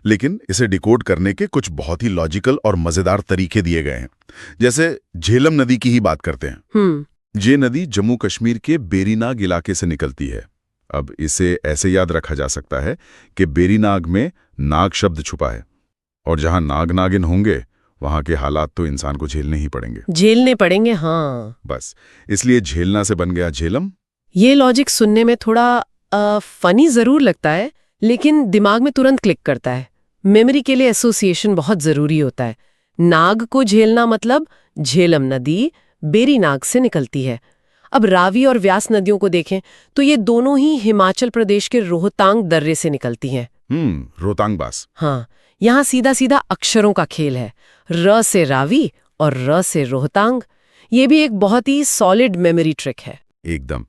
लेकिन इसे डिकोड करने के कुछ बहुत ही लॉजिकल और मजेदार तरीके दिए गए हैं। जैसे झेलम नदी की ही बात करते हैं। ये नदी जम्मू कश्मीर के बेरीनाग इलाके से निकलती है। अब इसे ऐसे याद रखा जा सकता है कि बेरीनाग में नाग शब्द छुपा है, और जहां नाग नागिन होंगे वहां के हालात तो इंसान को झेलने ही पड़ेंगे। झेलने पड़ेंगे, हाँ। बस इसलिए झेलना से बन गया झेलम। ये लॉजिक सुनने में थोड़ा फनी जरूर लगता है, लेकिन दिमाग में तुरंत क्लिक करता है। मेमोरी के लिए एसोसिएशन बहुत जरूरी होता है। नाग को झेलना मतलब झेलम नदी बेरी नाग से निकलती है। अब रावी और व्यास नदियों को देखें तो ये दोनों ही हिमाचल प्रदेश के रोहतांग दर्रे से निकलती हैं। रोहतांग बास। हाँ, यहाँ सीधा सीधा अक्षरों का खेल है। र से रावी और र से रोहतांग। ये भी एक बहुत ही सॉलिड मेमोरी ट्रिक है। एकदम।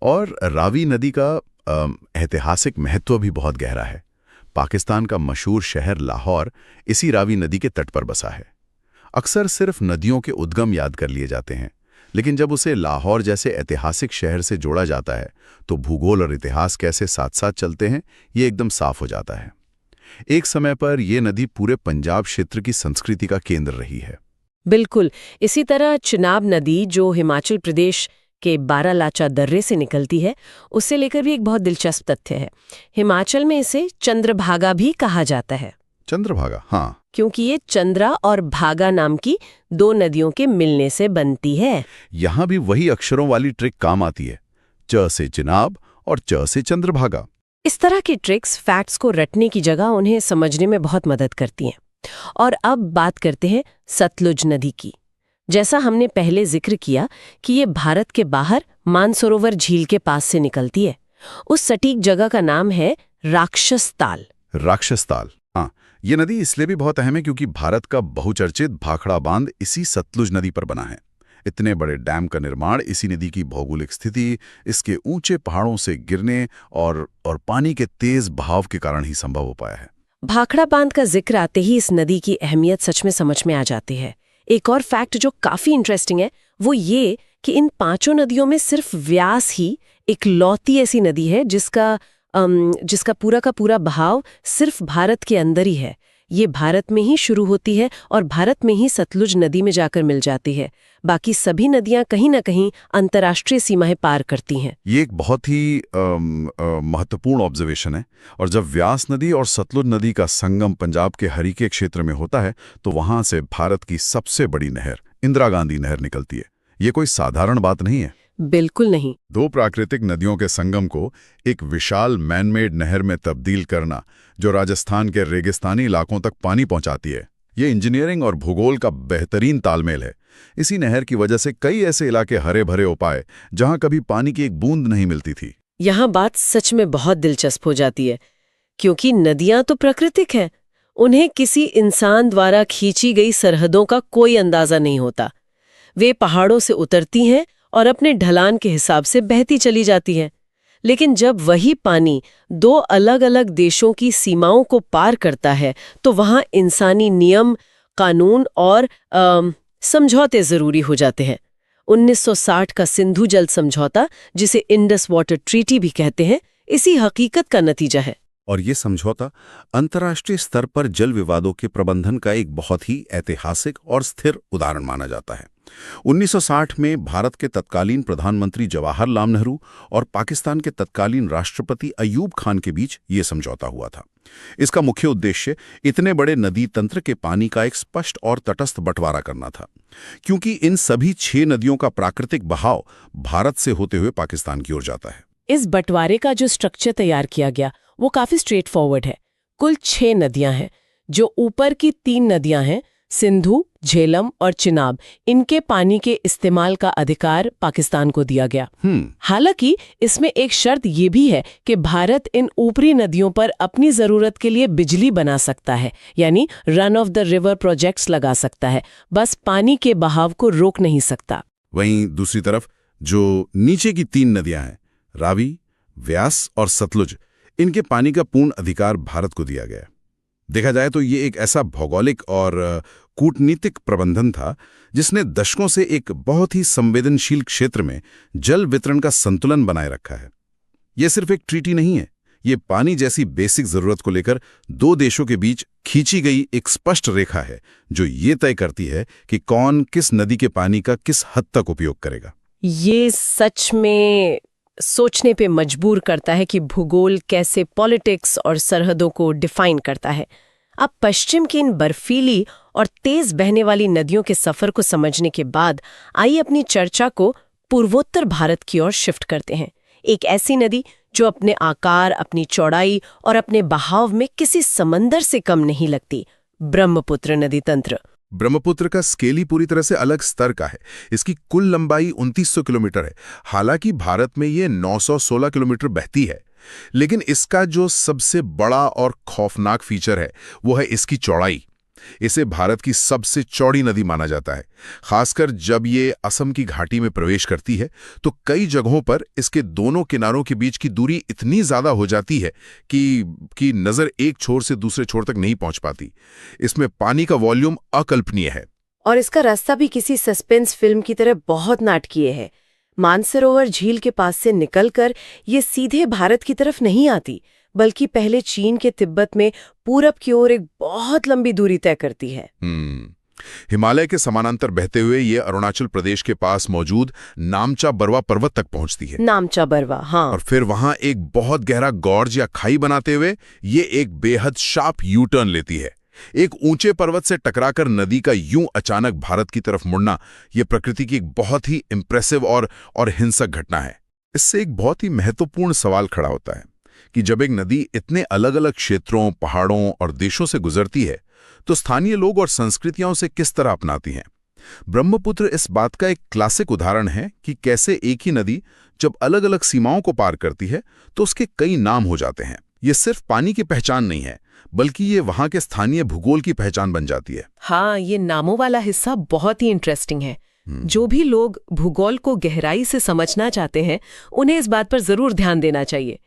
और रावी नदी का ऐतिहासिक महत्व भी बहुत गहरा है। पाकिस्तान का मशहूर शहर लाहौर इसी रावी नदी के तट पर बसा है। अक्सर सिर्फ नदियों के उद्गम याद कर लिए जाते हैं, लेकिन जब उसे लाहौर जैसे ऐतिहासिक शहर से जोड़ा जाता है तो भूगोल और इतिहास कैसे साथ साथ चलते हैं ये एकदम साफ हो जाता है। एक समय पर यह नदी पूरे पंजाब क्षेत्र की संस्कृति का केंद्र रही है। बिल्कुल। इसी तरह चिनाब नदी जो हिमाचल प्रदेश के बारालाचा दर्रे से निकलती है, उससे लेकर भी एक बहुत दिलचस्प तथ्य है। हिमाचल में इसे चंद्रभागा भी कहा जाता है। चंद्रभागा, हाँ, क्योंकि ये चंद्रा और भागा नाम की दो नदियों के मिलने से बनती है। यहां भी वही अक्षरों वाली ट्रिक काम आती है, च से चिनाब और च से चंद्रभागा। इस तरह की ट्रिक्स फैक्ट्स को रटने की जगह उन्हें समझने में बहुत मदद करती हैं। और अब बात करते हैं सतलुज नदी की। जैसा हमने पहले जिक्र किया कि ये भारत के बाहर मानसरोवर झील के पास से निकलती है। उस सटीक जगह का नाम है राक्षस ताल। राक्षस ताल, हाँ। ये नदी इसलिए भी बहुत अहम है क्योंकि भारत का बहुचर्चित भाखड़ा बांध इसी सतलुज नदी पर बना है। इतने बड़े डैम का निर्माण इसी नदी की भौगोलिक स्थिति, इसके ऊंचे पहाड़ों से गिरने और पानी के तेज बहाव के कारण ही संभव हो पाया है। भाखड़ा बांध का जिक्र आते ही इस नदी की अहमियत सच में समझ में आ जाती है। एक और फैक्ट जो काफी इंटरेस्टिंग है वो ये कि इन पांचों नदियों में सिर्फ व्यास ही इकलौती ऐसी नदी है जिसका पूरा का पूरा बहाव सिर्फ भारत के अंदर ही है। ये भारत में ही शुरू होती है और भारत में ही सतलुज नदी में जाकर मिल जाती है। बाकी सभी नदियां कहीं ना कहीं अंतर्राष्ट्रीय सीमाएं पार करती हैं। ये एक बहुत ही महत्वपूर्ण ऑब्जर्वेशन है। और जब व्यास नदी और सतलुज नदी का संगम पंजाब के हरीके क्षेत्र में होता है तो वहां से भारत की सबसे बड़ी नहर इंदिरा गांधी नहर निकलती है। ये कोई साधारण बात नहीं है। बिल्कुल नहीं। दो प्राकृतिक नदियों के संगम को एक विशाल मैनमेड नहर में तब्दील करना, जो राजस्थान के रेगिस्तानी इलाकों तक पानी पहुंचाती है, ये इंजीनियरिंग और भूगोल का बेहतरीन तालमेल है। इसी नहर की वजह से कई ऐसे इलाके हरे भरे हो पाए जहां कभी पानी की एक बूंद नहीं मिलती थी। यहाँ बात सच में बहुत दिलचस्प हो जाती है, क्योंकि नदियां तो प्राकृतिक हैं। उन्हें किसी इंसान द्वारा खींची गई सरहदों का कोई अंदाजा नहीं होता। वे पहाड़ों से उतरती हैं और अपने ढलान के हिसाब से बहती चली जाती हैं। लेकिन जब वही पानी दो अलग अलग देशों की सीमाओं को पार करता है तो वहां इंसानी नियम, कानून और समझौते जरूरी हो जाते हैं। 1960 का सिंधु जल समझौता, जिसे इंडस वाटर ट्रीटी भी कहते हैं, इसी हकीकत का नतीजा है। और ये समझौता अंतर्राष्ट्रीय स्तर पर जल विवादों के प्रबंधन का एक बहुत ही ऐतिहासिक और स्थिर उदाहरण माना जाता है। 1960 में भारत के तत्कालीन प्रधानमंत्री जवाहरलाल नेहरू और पाकिस्तान के तत्कालीन राष्ट्रपति अयूब खान के बीच ये समझौता हुआ था। इसका मुख्य उद्देश्य इतने बड़े नदी तंत्र के पानी का एक स्पष्ट और तटस्थ बंटवारा करना था, क्योंकि इन सभी 6 नदियों का प्राकृतिक बहाव भारत से होते हुए पाकिस्तान की ओर जाता है। इस बंटवारे का जो स्ट्रक्चर तैयार किया गया वो काफी स्ट्रेट फॉरवर्ड है। कुल 6 नदियां हैं। जो ऊपर की 3 नदियां हैं, सिंधु, झेलम और चिनाब, इनके पानी के इस्तेमाल का अधिकार पाकिस्तान को दिया गया। हालांकि इसमें एक शर्त ये भी है कि भारत इन ऊपरी नदियों पर अपनी जरूरत के लिए बिजली बना सकता है, यानी run of the river projects लगा सकता है, बस पानी के बहाव को रोक नहीं सकता। वहीं दूसरी तरफ जो नीचे की 3 नदियां हैं, रावी, व्यास और सतलुज, इनके पानी का पूर्ण अधिकार भारत को दिया गया। देखा जाए तो ये एक ऐसा भौगोलिक और कूटनीतिक प्रबंधन था जिसने दशकों से एक बहुत ही संवेदनशील क्षेत्र में जल वितरण का संतुलन बनाए रखा है। ये सिर्फ एक ट्रीटी नहीं है, ये पानी जैसी बेसिक जरूरत को लेकर 2 देशों के बीच खींची गई एक स्पष्ट रेखा है जो ये तय करती है कि कौन किस नदी के पानी का किस हद तक उपयोग करेगा। ये सच में सोचने पे मजबूर करता है कि भूगोल कैसे पॉलिटिक्स और सरहदों को डिफाइन करता है। अब पश्चिम की इन बर्फीली और तेज बहने वाली नदियों के सफर को समझने के बाद आइए अपनी चर्चा को पूर्वोत्तर भारत की ओर शिफ्ट करते हैं। एक ऐसी नदी जो अपने आकार, अपनी चौड़ाई और अपने बहाव में किसी समंदर से कम नहीं लगती, ब्रह्मपुत्र नदी तंत्र। ब्रह्मपुत्र का स्केल ही पूरी तरह से अलग स्तर का है। इसकी कुल लंबाई 2900 किलोमीटर है। हालांकि भारत में ये 916 किलोमीटर बहती है, लेकिन इसका जो सबसे बड़ा और खौफनाक फीचर है वो है इसकी चौड़ाई। इसे भारत की सबसे चौड़ी नदी माना जाता है। खासकर जब ये असम की घाटी में प्रवेश करती है तो कई जगहों पर इसके दोनों किनारों के बीच की दूरी इतनी ज्यादा हो जाती है कि नजर एक छोर से दूसरे छोर तक नहीं पहुंच पाती। इसमें पानी का वॉल्यूम अकल्पनीय है। और इसका रास्ता भी किसी सस्पेंस फिल्म की तरह बहुत नाटकीय है। मानसरोवर झील के पास से निकलकर ये सीधे भारत की तरफ नहीं आती, बल्कि पहले चीन के तिब्बत में पूरब की ओर एक बहुत लंबी दूरी तय करती है। हिमालय के समानांतर बहते हुए ये अरुणाचल प्रदेश के पास मौजूद नामचा बरवा पर्वत तक पहुंचती है। नामचा बरवा, हाँ। और फिर वहां एक बहुत गहरा गॉर्ज या खाई बनाते हुए ये एक बेहद शार्प यू टर्न लेती है। एक ऊंचे पर्वत से टकराकर नदी का यूं अचानक भारत की तरफ मुड़ना, यह प्रकृति की एक बहुत ही इंप्रेसिव और हिंसक घटना है। इससे एक बहुत ही महत्वपूर्ण सवाल खड़ा होता है कि जब एक नदी इतने अलग अलग क्षेत्रों, पहाड़ों और देशों से गुजरती है तो स्थानीय लोग और संस्कृतियां उसे किस तरह अपनाती हैं। ब्रह्मपुत्र इस बात का एक क्लासिक उदाहरण है कि कैसे एक ही नदी जब अलग अलग सीमाओं को पार करती है तो उसके कई नाम हो जाते हैं। ये सिर्फ पानी की पहचान नहीं है, बल्कि ये वहां के स्थानीय भूगोल की पहचान बन जाती है। हाँ, ये नामों वाला हिस्सा बहुत ही इंटरेस्टिंग है। जो भी लोग भूगोल को गहराई से समझना चाहते हैं उन्हें इस बात पर जरूर ध्यान देना चाहिए।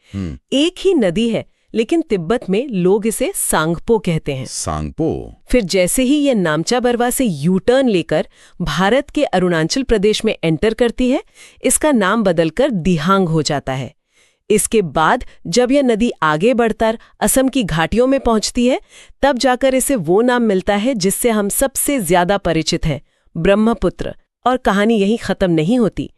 एक ही नदी है, लेकिन तिब्बत में लोग इसे सांगपो कहते हैं। सांगपो। फिर जैसे ही ये नामचा बरवा से यू टर्न लेकर भारत के अरुणाचल प्रदेश में एंटर करती है, इसका नाम बदलकर दिहांग हो जाता है। इसके बाद जब यह नदी आगे बढ़कर असम की घाटियों में पहुंचती है, तब जाकर इसे वो नाम मिलता है जिससे हम सबसे ज्यादा परिचित हैं, ब्रह्मपुत्र। और कहानी यहीं खत्म नहीं होती।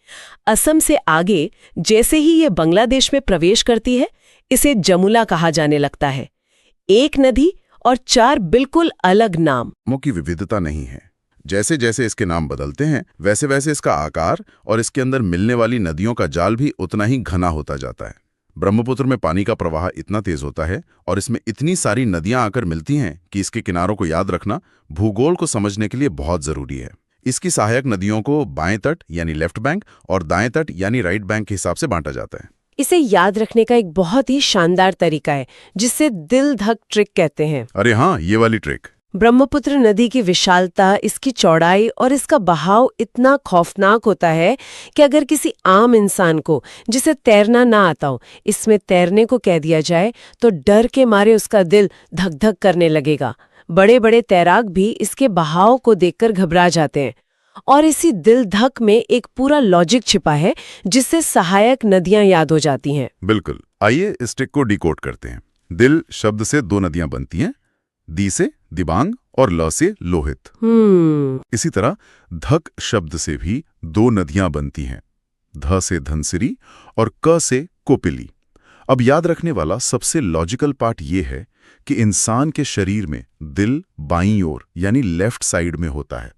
असम से आगे जैसे ही ये बांग्लादेश में प्रवेश करती है, इसे जमुना कहा जाने लगता है। एक नदी और 4 बिल्कुल अलग नाम। नामों की विविधता नहीं है। जैसे जैसे इसके नाम बदलते हैं, वैसे वैसे इसका आकार और इसके अंदर मिलने वाली नदियों का जाल भी उतना ही घना होता जाता है। ब्रह्मपुत्र में पानी का प्रवाह इतना तेज होता है और इसमें इतनी सारी नदियां आकर मिलती हैं कि इसके किनारों को याद रखना भूगोल को समझने के लिए बहुत जरूरी है। इसकी सहायक नदियों को बाएं तट यानी लेफ्ट बैंक और दाएं तट यानी राइट बैंक के हिसाब से बांटा जाता है। इसे याद रखने का एक बहुत ही शानदार तरीका है जिसे दिल धक ट्रिक कहते हैं। अरे हाँ, ये वाली ट्रिक। ब्रह्मपुत्र नदी की विशालता, इसकी चौड़ाई और इसका बहाव इतना खौफनाक होता है कि अगर किसी आम इंसान को जिसे तैरना ना आता हो इसमें तैरने को कह दिया जाए तो डर के मारे उसका दिल धक धक करने लगेगा। बड़े बड़े तैराक भी इसके बहाव को देखकर घबरा जाते हैं। और इसी दिल धक में एक पूरा लॉजिक छिपा है जिससे सहायक नदियां याद हो जाती हैं। बिल्कुल। आइए इस ट्रिक को डिकोड करते हैं। दिल शब्द से 2 नदियां बनती हैं, दी से दिबांग और ल से लोहित। इसी तरह धक शब्द से भी 2 नदियां बनती हैं, ध से धनसिरी और क से कोपिली। अब याद रखने वाला सबसे लॉजिकल पार्ट ये है कि इंसान के शरीर में दिल बाईं ओर यानी लेफ्ट साइड में होता है।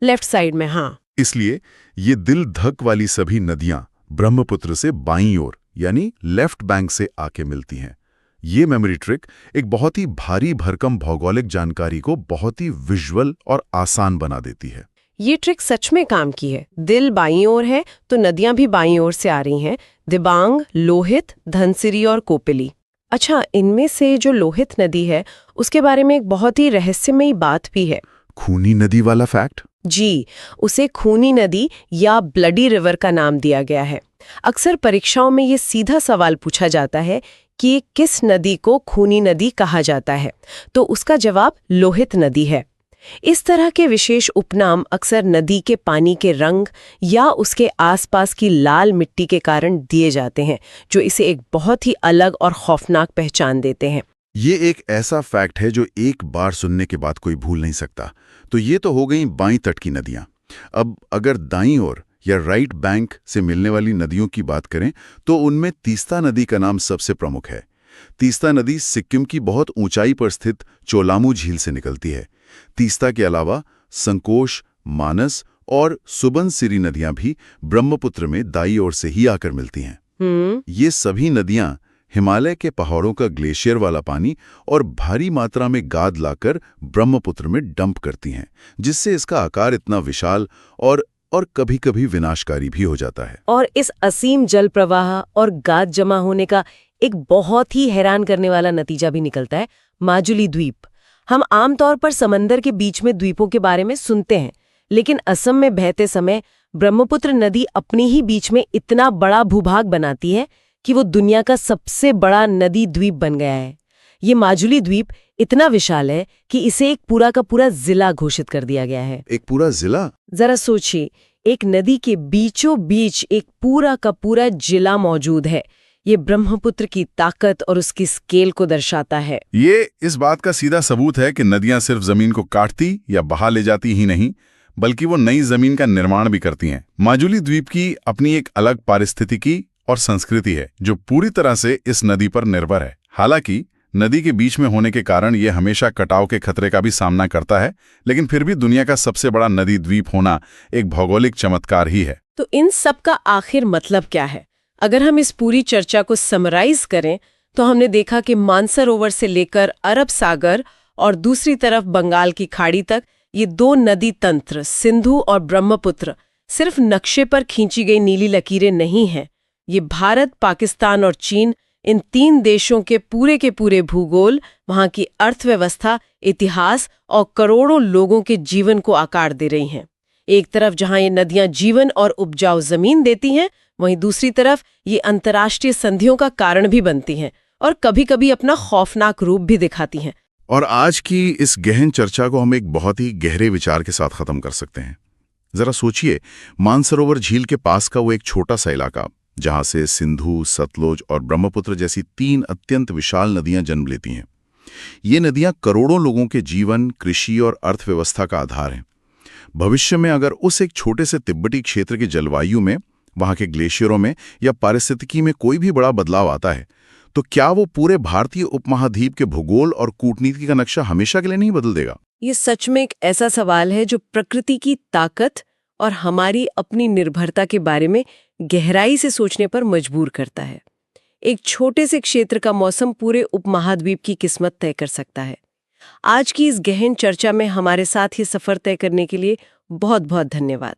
लेफ्ट साइड में, हाँ। इसलिए ये दिल धक वाली सभी नदियां ब्रह्मपुत्र से बाईं ओर यानी लेफ्ट बैंक से आके मिलती हैं। ये मेमोरी ट्रिक एक बहुत ही भारी भरकम भौगोलिक जानकारी को बहुत ही विजुअल और आसान बना देती है। ये ट्रिक सच में काम की है। दिल बाईं ओर है तो नदियां भी बाईं ओर से आ रही हैं, दिबांग, लोहित, धनसिरी और कोपिली। अच्छा, इनमें से जो लोहित नदी है उसके बारे में एक बहुत ही रहस्यमयी बात भी है। खूनी नदी वाला फैक्ट? जी, उसे खूनी नदी या ब्लडी रिवर का नाम दिया गया है। अक्सर परीक्षाओं में ये सीधा सवाल पूछा जाता है कि किस नदी को खूनी नदी कहा जाता है, तो उसका जवाब लोहित नदी है। इस तरह के विशेष उपनाम अक्सर नदी के पानी के रंग या उसके आसपास की लाल मिट्टी के कारण दिए जाते हैं, जो इसे एक बहुत ही अलग और खौफनाक पहचान देते हैं। ये एक ऐसा फैक्ट है जो एक बार सुनने के बाद कोई भूल नहीं सकता। तो ये तो हो गई बाईं तट की नदियां। अब अगर दाईं ओर या राइट बैंक से मिलने वाली नदियों की बात करें तो उनमें तीस्ता नदी का नाम सबसे प्रमुख है। तीस्ता नदी सिक्किम की बहुत ऊंचाई पर स्थित चोलामू झील से निकलती है। तीस्ता के अलावा संकोश, मानस और सुबनसिरी नदियां भी ब्रह्मपुत्र में दाईं ओर से ही आकर मिलती हैं। ये सभी नदियां हिमालय के पहाड़ों का ग्लेशियर वाला पानी और भारी मात्रा में गाद लाकर ब्रह्मपुत्र में डंप करती हैं, जिससे इसका आकार इतना विशाल और कभी-कभी विनाशकारी भी हो जाता है। और इस असीम जल प्रवाह और गाद जमा होने का एक बहुत ही हैरान करने वाला नतीजा भी निकलता है, माजुली द्वीप। हम आमतौर पर समंदर के बीच में द्वीपों के बारे में सुनते हैं, लेकिन असम में बहते समय ब्रह्मपुत्र नदी अपने ही बीच में इतना बड़ा भूभाग बनाती है कि वो दुनिया का सबसे बड़ा नदी द्वीप बन गया है। ये माजुली द्वीप इतना विशाल है कि इसे एक पूरा का पूरा जिला घोषित कर दिया गया है। एक पूरा जिला? जरा सोचिए, एक नदी के बीचों बीच एक पूरा का पूरा जिला मौजूद है। ये ब्रह्मपुत्र की ताकत और उसकी स्केल को दर्शाता है। ये इस बात का सीधा सबूत है कि नदियां सिर्फ जमीन को काटती या बहा ले जाती ही नहीं, बल्कि वो नई जमीन का निर्माण भी करती हैं। माजुली द्वीप की अपनी एक अलग पारिस्थितिकी और संस्कृति है जो पूरी तरह से इस नदी पर निर्भर है। हालांकि नदी के बीच में होने के कारण यह हमेशा कटाव के खतरे का भी सामना करता है, लेकिन फिर भी दुनिया का सबसे बड़ा नदी द्वीप होना एक भौगोलिक चमत्कार ही है। तो इन सब का आखिर मतलब क्या है? अगर हम इस पूरी चर्चा को समराइज करें तो हमने देखा कि मानसरोवर से लेकर अरब सागर और दूसरी तरफ बंगाल की खाड़ी तक ये दो नदी तंत्र, सिंधु और ब्रह्मपुत्र, सिर्फ नक्शे पर खींची गई नीली लकीरें नहीं हैं। ये भारत, पाकिस्तान और चीन, इन 3 देशों के पूरे भूगोल, वहां की अर्थव्यवस्था, इतिहास और करोड़ों लोगों के जीवन को आकार दे रही हैं। एक तरफ जहां ये नदियां जीवन और उपजाऊ जमीन देती हैं, वहीं दूसरी तरफ ये अंतर्राष्ट्रीय संधियों का कारण भी बनती हैं और कभी-कभी अपना खौफनाक रूप भी दिखाती हैं। और आज की इस गहन चर्चा को हम एक बहुत ही गहरे विचार के साथ खत्म कर सकते हैं। जरा सोचिए, मानसरोवर झील के पास का वो एक छोटा सा इलाका जहां से सिंधु, सतलुज और ब्रह्मपुत्र जैसी 3 अत्यंत विशाल नदियां जन्म लेती हैं। ये नदियां करोड़ों लोगों के जीवन, कृषि और अर्थव्यवस्था का आधार हैं। भविष्य में अगर उस एक छोटे से तिब्बती क्षेत्र की जलवायु में, वहां के ग्लेशियरों में या पारिस्थितिकी में कोई भी बड़ा बदलाव आता है, तो क्या वो पूरे भारतीय उपमहाद्वीप के भूगोल और कूटनीति का नक्शा हमेशा के लिए नहीं बदल देगा? ये सच में एक ऐसा सवाल है जो प्रकृति की ताकत और हमारी अपनी निर्भरता के बारे में गहराई से सोचने पर मजबूर करता है। एक छोटे से क्षेत्र का मौसम पूरे उपमहाद्वीप की किस्मत तय कर सकता है। आज की इस गहन चर्चा में हमारे साथ ये सफर तय करने के लिए बहुत बहुत धन्यवाद।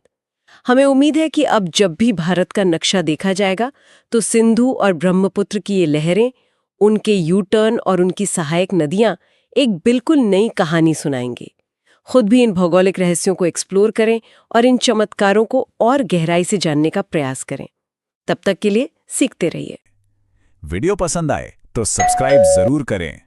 हमें उम्मीद है कि अब जब भी भारत का नक्शा देखा जाएगा तो सिंधु और ब्रह्मपुत्र की ये लहरें, उनके यू टर्न और उनकी सहायक नदियां एक बिल्कुल नई कहानी सुनाएंगे। खुद भी इन भौगोलिक रहस्यों को एक्सप्लोर करें और इन चमत्कारों को और गहराई से जानने का प्रयास करें। तब तक के लिए सीखते रहिए। वीडियो पसंद आए तो सब्सक्राइब जरूर करें।